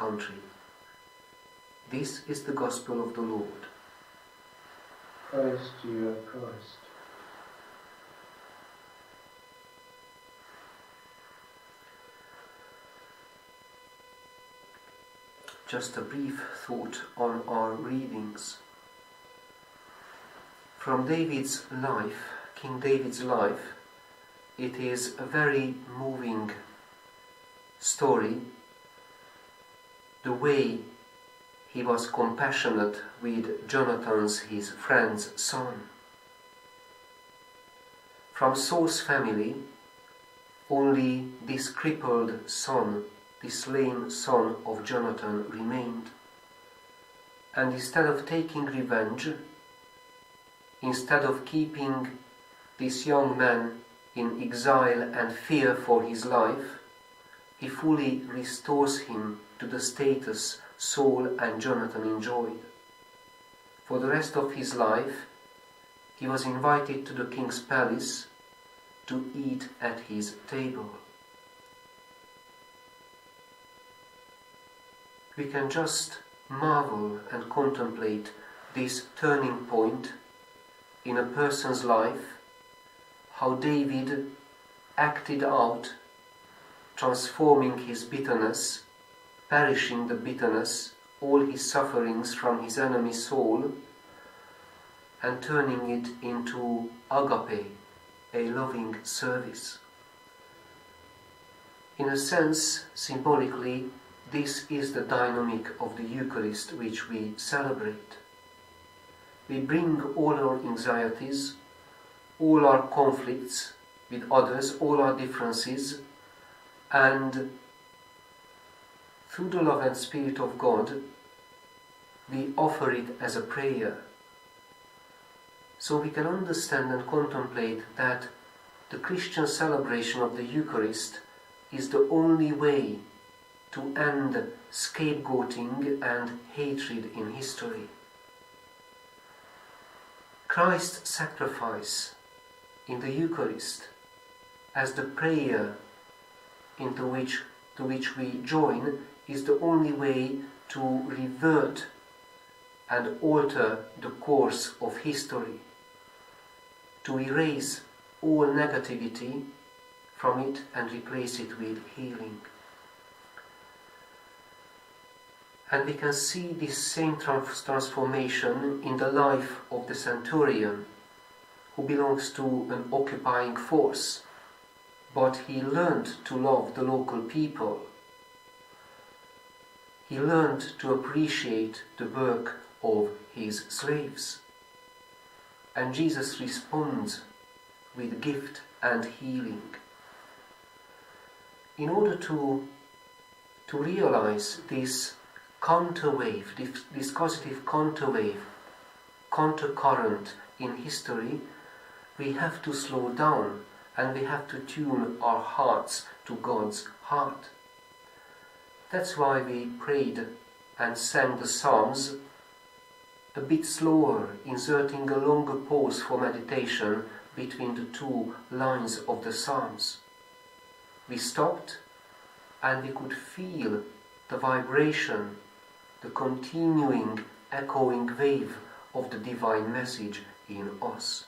country. This is the gospel of the Lord. Praise to you, O Christ. Just a brief thought on our readings. From David's life, King David's life, it is a very moving story, the way he was compassionate with Jonathan's, his friend's son. From Saul's family, only this crippled son, this lame son of Jonathan remained. And instead of taking revenge, instead of keeping this young man in exile and fear for his life, he fully restores him to the status Saul and Jonathan enjoyed. For the rest of his life, he was invited to the king's palace to eat at his table. We can just marvel and contemplate this turning point in a person's life, how David acted out, transforming his bitterness, perishing the bitterness, all his sufferings from his enemy Saul, and turning it into agape, a loving service. In a sense, symbolically, this is the dynamic of the Eucharist which we celebrate. We bring all our anxieties, all our conflicts with others, all our differences, and through the love and Spirit of God, we offer it as a prayer. So we can understand and contemplate that the Christian celebration of the Eucharist is the only way to end scapegoating and hatred in history. Christ's sacrifice in the Eucharist as the prayer to which we join is the only way to revert and alter the course of history, to erase all negativity from it and replace it with healing. And we can see this same transformation in the life of the centurion, who belongs to an occupying force, but he learned to love the local people. He learned to appreciate the work of his slaves. And Jesus responds with gift and healing. In order to realize this counterwave, this causative counterwave, countercurrent in history, we have to slow down and we have to tune our hearts to God's heart. That's why we prayed and sang the Psalms a bit slower, inserting a longer pause for meditation between the two lines of the Psalms. We stopped and we could feel the vibration, the continuing, echoing wave of the divine message in us.